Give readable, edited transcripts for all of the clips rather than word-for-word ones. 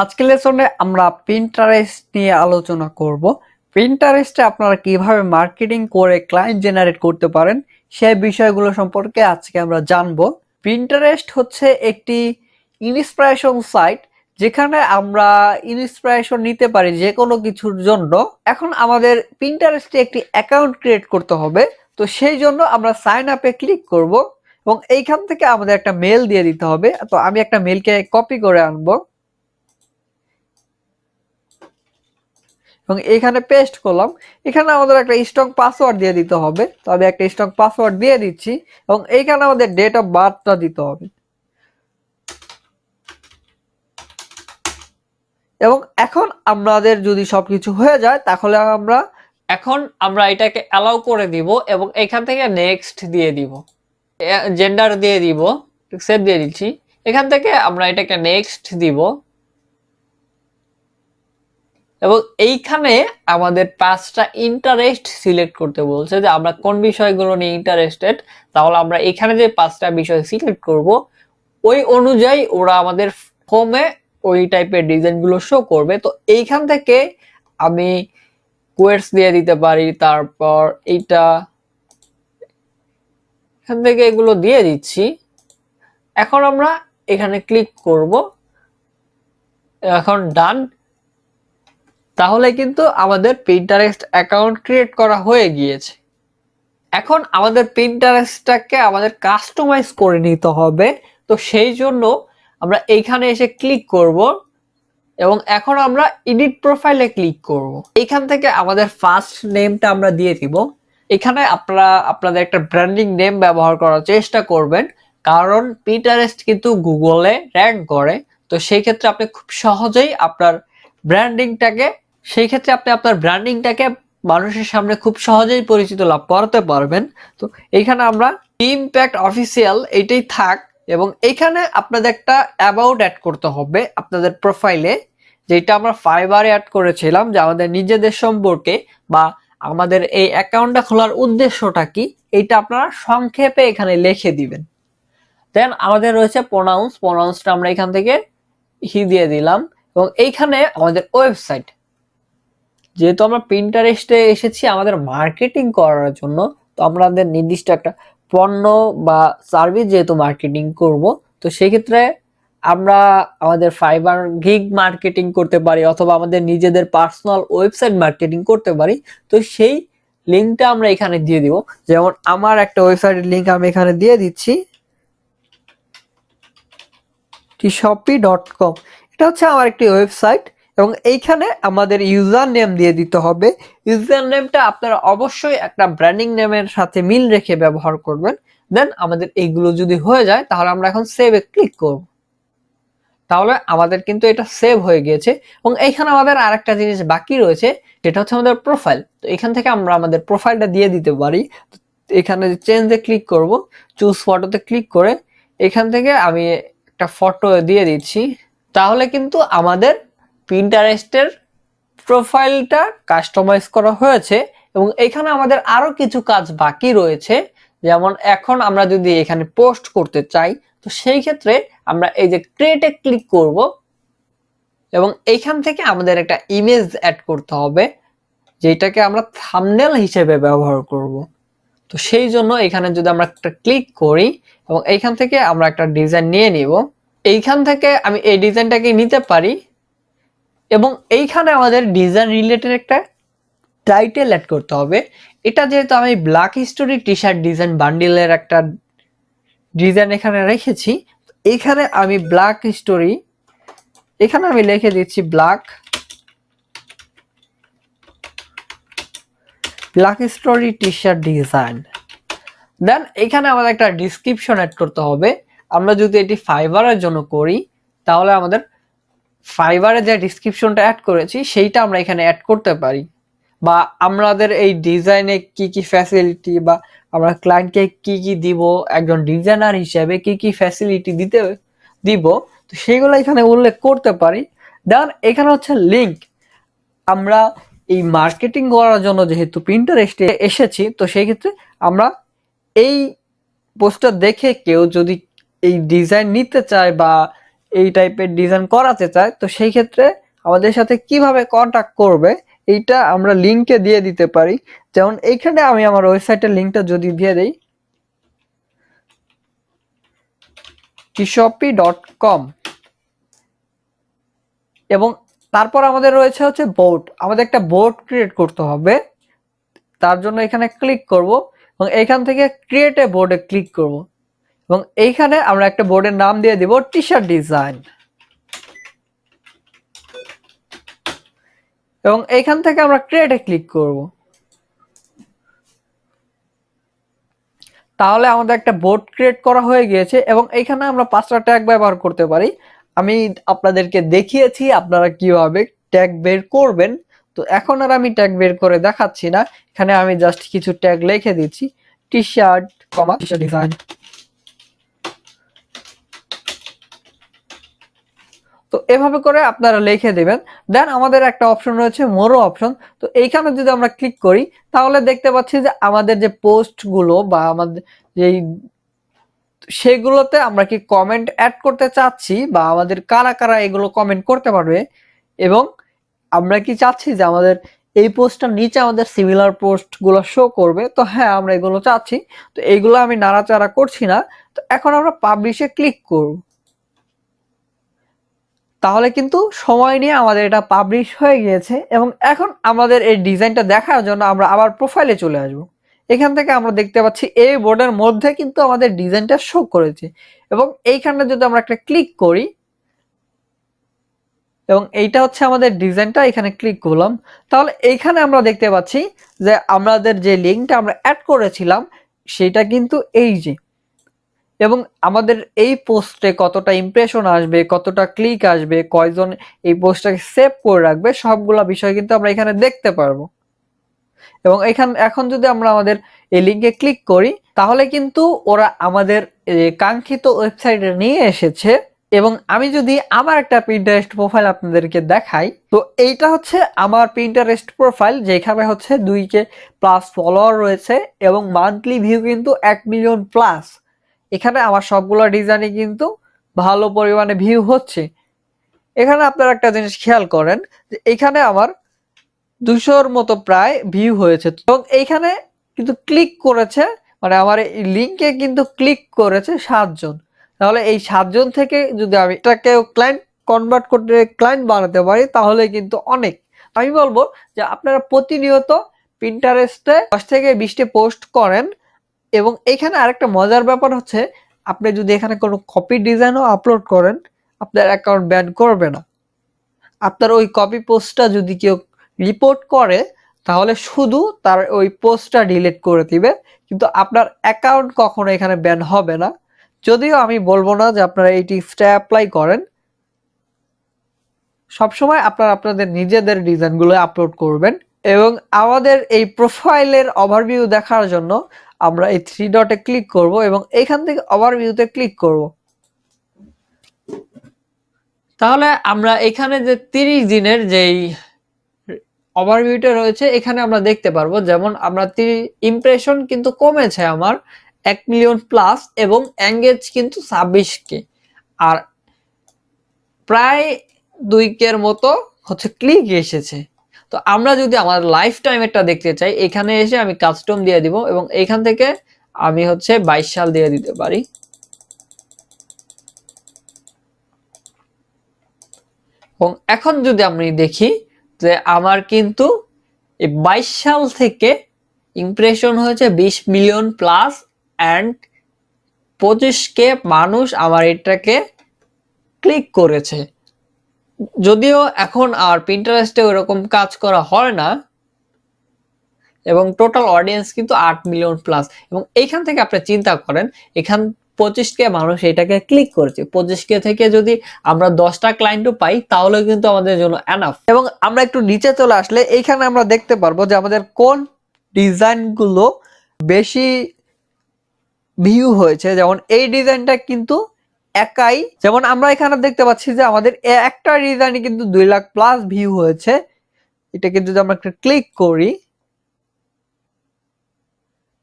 আজকের লেসনে আমরা পিন্টারেস্ট নিয়ে আলোচনা করব। পিন্টারেস্টে আপনারা কিভাবে মার্কেটিং করে ক্লায়েন্ট জেনারেট করতে পারেন সেই বিষয়গুলো সম্পর্কে আজকে আমরা জানবো। পিন্টারেস্ট হচ্ছে একটি ইন্সপিরেশন সাইট যেখানে আমরা ইন্সপিরেশন নিতে পারি যে কোনো কিছুর জন্য। এখন আমাদের পিন্টারেস্টে একটি অ্যাকাউন্ট ক্রিয়েট করতে হবে, তো সেই জন্য আমরা সাইন আপে ক্লিক করব এবং এইখান থেকে আমাদের একটা মেল দিয়ে দিতে হবে। তো আমি একটা মেলকে কপি করে আনবো এবং এখানে পেস্ট করলাম। এখানে আমাদের একটা স্ট্রং পাসওয়ার্ড দিয়ে দিতে হবে, তো আমি একটা স্ট্রং পাসওয়ার্ড দিয়ে দিচ্ছি এবং এইখানে আমাদের ডেট অফ বার্থটা দিতে হবে এবং এখন আমাদের যদি সবকিছু হয়ে যায় তাহলে আমরা এটাকে অ্যালাউ করে দিব এবং এখান থেকে নেক্সট দিয়ে দিব, জেন্ডার দিয়ে দিব, সেভ দিয়ে দিচ্ছি। এখান থেকে আমরা এটাকে নেক্সট দিব এবং এইখানে আমাদের 5টা ইন্টারেস্ট সিলেক্ট করতে বলছে যে আমরা কোন বিষয়গুলো নিয়ে ইন্টারেস্টেড। তাহলে আমরা এখানে যে 5টা বিষয় সিলেক্ট করব ওই অনুযায়ী ওরা আমাদের ফর্মে ওই টাইপের ডিজাইনগুলো শো করবে। তো এইখান থেকে আমি কোয়েটস দিয়ে দিতে পারি, তারপর এখান থেকে এগুলো দিয়ে দিচ্ছি। এখন আমরা এখানে ক্লিক করব, এখন ডান। তাহলে কিন্তু আমাদের পিন্টারেস্ট অ্যাকাউন্ট ক্রিয়েট করা হয়ে গিয়েছে। এখন আমাদের পিন্টারেস্টটাকে আমাদের কাস্টমাইজ করে নিতে হবে, তো সেই জন্য আমরা এইখানে এসে ক্লিক করব এবং এখন আমরা এডিট প্রোফাইলে ক্লিক করব। এইখান থেকে আমাদের ফার্স্ট নেমটা আমরা দিয়ে দিব। এখানে আপনারা আপনাদের একটা ব্র্যান্ডিং নেম ব্যবহার করার চেষ্টা করবেন, কারণ পিন্টারেস্ট কিন্তু গুগলে র্যাঙ্ক করে। তো সেই ক্ষেত্রে আপনি খুব সহজেই আপনার ব্র্যান্ডিংটাকে মানুষের সামনে খুব সহজেই পরিচিত লাভ করতে পারবেন। তো এইখানে আমরা ইমপ্যাক্ট অফিসিয়াল এটাই থাক এবং এইখানে আপনাদের একটা অ্যাবাউট অ্যাড করতে হবে আপনাদের প্রোফাইলে, যেটা আমরা ফাইবারে অ্যাড করেছিলাম, যে আমাদের নিজেদের সম্পর্কে বা আমাদের এই অ্যাকাউন্টটা খোলার উদ্দেশ্যটা কি, এটা আপনারা সংক্ষেপে এখানে লিখে দিবেন। দেন আমাদের রয়েছে প্রোনাউন্সটা আমরা এখান থেকে দিয়ে দিলাম এবং এইখানে আমাদের ওয়েবসাইট, যেহেতু আমরা পিন্টারেস্টে এসেছি আমাদের মার্কেটিং করার জন্য, তো আমাদের নির্দিষ্ট একটা পণ্য বা সার্ভিস যেহেতু মার্কেটিং করব, তো সেই ক্ষেত্রে আমরা আমাদের ফাইবার গিগ মার্কেটিং করতে পারি অথবা আমাদের নিজেদের পার্সোনাল ওয়েবসাইট মার্কেটিং করতে পারি। তো সেই লিঙ্কটা আমরা এখানে দিয়ে দিব। যেমন আমার একটা ওয়েবসাইটের লিঙ্ক আমি এখানে দিয়ে দিচ্ছি, shopee.com। এটা হচ্ছে আমার একটি ওয়েবসাইট এবং এইখানে আমাদের ইউজার নেম দিয়ে দিতে হবে। ইউজার নেমটা আপনারা অবশ্যই একটা ব্র্যান্ডিং নেমের সাথে মিল রেখে ব্যবহার করবেন। দেন আমাদের এইগুলো যদি হয়ে যায় তাহলে আমরা এখন সেভে ক্লিক করব। তাহলে আমাদের কিন্তু এটা সেভ হয়ে গিয়েছে এবং এইখানে আমাদের আরেকটা জিনিস বাকি রয়েছে, যেটা হচ্ছে আমাদের প্রোফাইল। তো এখান থেকে আমরা আমাদের প্রোফাইলটা দিয়ে দিতে পারি। এখানে চেঞ্জে ক্লিক করব, চুজ ফটোতে ক্লিক করে এখান থেকে আমি একটা ফটো দিয়ে দিচ্ছি। তাহলে কিন্তু আমাদের পিন্টারেস্টের প্রোফাইলটা কাস্টমাইজ করা হয়েছে এবং এখানে আমাদের আরো কিছু কাজ বাকি রয়েছে। যেমন এখন আমরা যদি এখানে পোস্ট করতে চাই, তো সেই ক্ষেত্রে আমরা এই যে ক্রিয়েটে ক্লিক করব এবং এইখান থেকে আমাদের একটা ইমেজ অ্যাড করতে হবে, যেটাকে আমরা থাম্বনেল হিসেবে ব্যবহার করব। তো সেই জন্য এখানে যদি আমরা একটা ক্লিক করি এবং এইখান থেকে আমরা একটা ডিজাইন নিয়ে নিব, এইখান থেকে আমি এই ডিজাইনটাকে নিতে পারি এবং এইখানে আমাদের ডিজাইন রিলেটেড একটা টাইটেল অ্যাড করতে হবে। এটা যেহেতু আমি black story T shirt design বান্ডিলের একটা ডিজাইন এখানে রেখেছি, এখানে আমি ব্ল্যাক স্টোরি এখানে আমি লিখে দিচ্ছি black story T shirt design. Then এখানে আমাদের একটা ডিসক্রিপশন অ্যাড করতে হবে। আমরা যদি এটি ফাইবারের জন্য করি তাহলে আমাদের ফাইবারে যে ডিসক্রিপশনটা অ্যাড করেছি সেইটা আমরা এখানে অ্যাড করতে পারি, বা আমাদের এই ডিজাইনে কি কি ফ্যাসিলিটি বা আমরা ক্লায়েন্টকে কি কি দিব, একজন ডিজাইনার হিসেবে কি কি ফ্যাসিলিটি দিব, তো সেগুলো এখানে উল্লেখ করতে পারি। দেন এখানে হচ্ছে লিংক। আমরা এই মার্কেটিং করার জন্য যেহেতু পিন্টারেস্টে এসেছি, তো সেই ক্ষেত্রে আমরা এই পোস্টার দেখে কেউ যদি এই ডিজাইন নিতে চায় বা এই টাইপের ডিজাইন করাতে চায়, তো সেই ক্ষেত্রে আমাদের সাথে কিভাবে কন্টাক্ট করবে এইটা আমরা লিংকে দিয়ে দিতে পারি। যেমন এইখানে আমি আমার ওয়েবসাইটের লিংকটা যদি দিয়ে দেই tshopee.com, এবং তারপর আমাদের রয়েছে হচ্ছে বোর্ড। আমাদের একটা বোর্ড ক্রিয়েট করতে হবে, তার জন্য এখানে ক্লিক করব এবং এইখান থেকে ক্রিয়েট এ বোর্ডে ক্লিক করব এবং এইখানে আমরা একটা বোর্ডের নাম দিয়ে দিব টি শার্ট ডিজাইন, এবং এইখান থেকে আমরা ক্রিয়েট এ ক্লিক করব। তাহলে আমাদের একটা বোর্ড ক্রিয়েট করা হয়ে গিয়েছে এবং এইখানে আমরা 5টা ট্যাগ ব্যবহার করতে পারি। আমি আপনাদেরকে দেখিয়েছি আপনারা কিভাবে ট্যাগ বের করবেন, তো এখন আর আমি ট্যাগ বের করে দেখাচ্ছি না। এখানে আমি জাস্ট কিছু ট্যাগ লিখে দিচ্ছি, T shirt T shirt design. তো এভাবে করে আপনারা লিখে দিবেন। দেন আমাদের একটা অপশন রয়েছে মোরো অপশন, তো এইখানে যদি আমরা ক্লিক করি তাহলে দেখতে পাচ্ছি যে আমাদের যে পোস্টগুলো বা আমাদের যেই সেগুলোতে আমরা কি কমেন্ট অ্যাড করতে চাচ্ছি বা আমাদের কারা কারা এগুলো কমেন্ট করতে পারবে, এবং আমরা কি চাচ্ছি যে আমাদের এই পোস্টটার নিচে আমাদের সিমিলার পোস্টগুলো শো করবে। তো হ্যাঁ, আমরা এগুলো চাচ্ছি। তো এইগুলো আমি নাড়াচাড়া করছি না। তো এখন আমরা পাবলিশে ক্লিক করব, তাহলে কিন্তু সময় নিয়ে আমাদের এটা পাবলিশ হয়ে গিয়েছে। এবং এখন আমাদের এই ডিজাইনটা দেখার জন্য আমরা আবার প্রোফাইলে চলে আসব। এখান থেকে আমরা দেখতে পাচ্ছি এই বোর্ডের মধ্যে কিন্তু আমাদের ডিজাইনটা শো করেছে, এবং এইখানে যদি আমরা একটা ক্লিক করি এবং এইটা হচ্ছে আমাদের ডিজাইনটা, এখানে ক্লিক করলাম, তাহলে এইখানে আমরা দেখতে পাচ্ছি যে আমাদের যে লিঙ্কটা আমরা অ্যাড করেছিলাম সেটা কিন্তু এই যে, এবং আমাদের এই পোস্টে কতটা ইমপ্রেশন আসবে, কতটা ক্লিক আসবে, কয়জন এই পোস্টটাকে সেভ করে রাখবে, সবগুলা বিষয় কিন্তু আমরা এখানে দেখতে পারবো। এবং এখন যদি আমরা আমাদের এই লিঙ্কে ক্লিক করি তাহলে কিন্তু ওরা আমাদের কাঙ্ক্ষিত ওয়েবসাইটে নিয়ে এসেছে। এবং আমি যদি আমার একটা পিন্টারেস্ট প্রোফাইল আপনাদেরকে দেখাই, তো এইটা হচ্ছে আমার পিন্টারেস্ট প্রোফাইল, যেখানে হচ্ছে 2K প্লাস ফলোয়ার রয়েছে এবং মান্থলি ভিউ কিন্তু 1 মিলিয়ন প্লাস। এখানে আমার সবগুলো ডিজাইনে কিন্তু ভালো পরিমাণে ভিউ হচ্ছে। এখানে আপনারা একটা জিনিস খেয়াল করেন যে এখানে আমার 200-র মতো প্রায় ভিউ হয়েছে, এবং এইখানে কিন্তু ক্লিক করেছে, মানে আমার এই লিঙ্কে কিন্তু ক্লিক করেছে 7 জন। তাহলে এই 7 জন থেকে যদি আমি এটাকে ক্লায়েন্ট কনভার্ট করতে, ক্লায়েন্ট বানাতে পারি, তাহলে কিন্তু অনেক। আমি বলবো যে আপনারা প্রতিনিয়ত পিন্টারেস্টে 10 থেকে 20টি পোস্ট করেন, এবং এখানে আরেকটা মজার ব্যাপার হচ্ছে আপনি যদি এখানে কোনো কপি ডিজাইনও আপলোড করেন আপনার অ্যাকাউন্ট ব্যান করবে না। আপনার ওই কপি পোস্টটা যদি কেউ রিপোর্ট করে তাহলে শুধু তার ওই পোস্টটা ডিলিট করে দিবে, কিন্তু আপনার অ্যাকাউন্ট কখনো এখানে ব্যান হবে না। যদিও আমি বলবো না যে আপনারা এই টিপসটা অ্যাপ্লাই করেন, সবসময় আপনারা আপনাদের নিজেদের ডিজাইনগুলো আপলোড করবেন। এবং আমাদের এই প্রোফাইলের ওভারভিউ দেখার জন্য আমরা এই 3 ডটে ক্লিক করব এবং এখান থেকে ওভারভিউতে ক্লিক করব। তাহলে আমরা এখানে যে 30 দিনের যেই ওভারভিউটা রয়েছে এখানে আমরা দেখতে পারবো, যেমন আমরা ইমপ্রেশন কিন্তু কমেছে আমার 1 মিলিয়ন প্লাস, এবং এঙ্গেজ কিন্তু 26K, আর প্রায় 2K এর মতো হচ্ছে ক্লিক এসেছে। তো আমরা যদি আমার লাইফ টাইমেরটা দেখতে চাই, এখানে এসে আমি কাস্টম দিয়ে দিব এবং এইখান থেকে আমি হচ্ছে 22 সাল দিয়ে দিতে পারি। এবং এখন যদি আমি দেখি যে আমার কিন্তু এই 22 সাল থেকে ইমপ্রেশন হয়েছে 20 মিলিয়ন প্লাস, অ্যান্ড 25K মানুষ আমার এটাকে ক্লিক করেছে। যদিও এখন আর পিন্টারেস্টে ওরকম কাজ করা হয় না, এবং টোটাল অডিয়েন্স কিন্তু 8 মিলিয়ন প্লাস। এবং এইখান থেকে আপনি চিন্তা করেন, এখান 25K মানুষ এটাকে ক্লিক করেছে, 25K থেকে যদি আমরা 10টা ক্লায়েন্টও পাই তাহলে কিন্তু আমাদের জন্য এনাফ। এবং আমরা একটু নিচে চলে আসলে এইখানে আমরা দেখতে পারবো যে আমাদের কোন ডিজাইনগুলো বেশি ভিউ হয়েছে। যেমন এই ডিজাইনটা কিন্তু একাই, যেমন আমরা এখানে দেখতে পাচ্ছি যে আমাদের একটা ডিজাইনে কিন্তু 2 লাখ প্লাস ভিউ হয়েছে। এটাকে যদি আমরা একটা ক্লিক করি,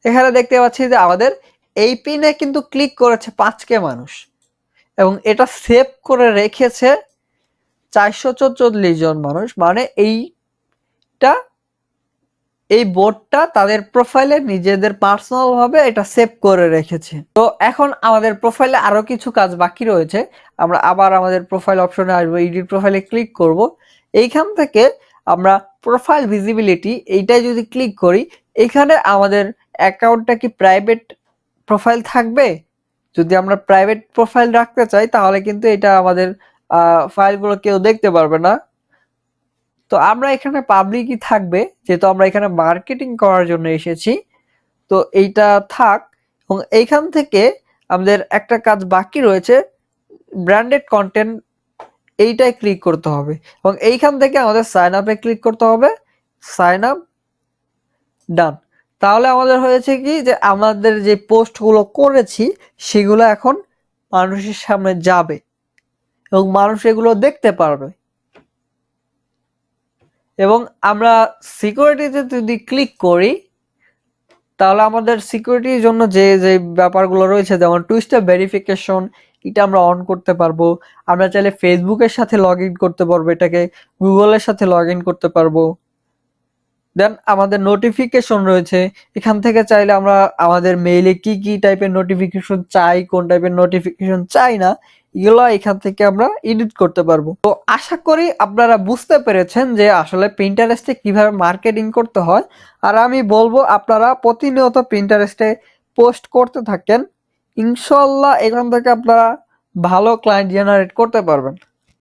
এখানে দেখতে পাচ্ছি যে আমাদের এই পিনে কিন্তু ক্লিক করেছে 5K মানুষ, এবং এটা সেভ করে রেখেছে 444 জন মানুষ। মানে এই বোর্ডটা তাদের প্রোফাইলে নিজেদের পার্সোনাল ভাবে এটা সেভ করে রেখেছে। তো এখন আমাদের প্রোফাইলে আরো কিছু কাজ বাকি রয়েছে। আমরা আবার আমাদের প্রোফাইল অপশনে আসবো, এডিট প্রোফাইলে ক্লিক করব। এইখান থেকে আমরা প্রোফাইল ভিজিবিলিটি এইটাই যদি ক্লিক করি, এখানে আমাদের অ্যাকাউন্টটা কি প্রাইভেট প্রোফাইল থাকবে। যদি আমরা প্রাইভেট প্রোফাইল রাখতে চাই তাহলে কিন্তু এটা আমাদের ফাইলগুলো কেউ দেখতে পারবে না। তো আমরা এখানে পাবলিকই থাকবে, যেহেতু আমরা এখানে মার্কেটিং করার জন্য এসেছি। তো এইটা থাক। এবং এইখান থেকে আমাদের একটা কাজ বাকি রয়েছে, ব্র্যান্ডেড কন্টেন্ট, এইটাই ক্লিক করতে হবে। এবং এইখান থেকে আমাদের সাইন আপে ক্লিক করতে হবে, সাইন আপ, ডান। তাহলে আমাদের হয়েছে কি যে আমাদের যে পোস্টগুলো করেছি সেগুলো এখন মানুষের সামনে যাবে এবং মানুষ এগুলো দেখতে পারবে। এবং আমরা সিকিউরিটিতে যদি ক্লিক করি তাহলে আমাদের সিকিউরিটির জন্য যে যে ব্যাপারগুলো রয়েছে, যেমন টু স্টেপ ভেরিফিকেশন, এটা আমরা অন করতে পারবো। আমরা চাইলে ফেসবুকের সাথে লগ ইন করতে পারবো, এটাকে গুগলের সাথে লগ ইন করতে পারবো। দেন আমাদের নোটিফিকেশন রয়েছে, এখান থেকে চাইলে আমরা আমাদের মেইলে কি কি টাইপের নোটিফিকেশন চাই, কোন টাইপের নোটিফিকেশন চাই না, এগুলো এখান থেকে আমরা এডিট করতে পারবো। তো আশা করি আপনারা বুঝতে পেরেছেন যে আসলে পিন্টারেস্টে কিভাবে মার্কেটিং করতে হয়। আর আমি বলবো আপনারা প্রতিনিয়ত পিন্টারেস্টে পোস্ট করতে থাকেন, ইনশাল্লাহ এখান থেকে আপনারা ভালো ক্লায়েন্ট জেনারেট করতে পারবেন।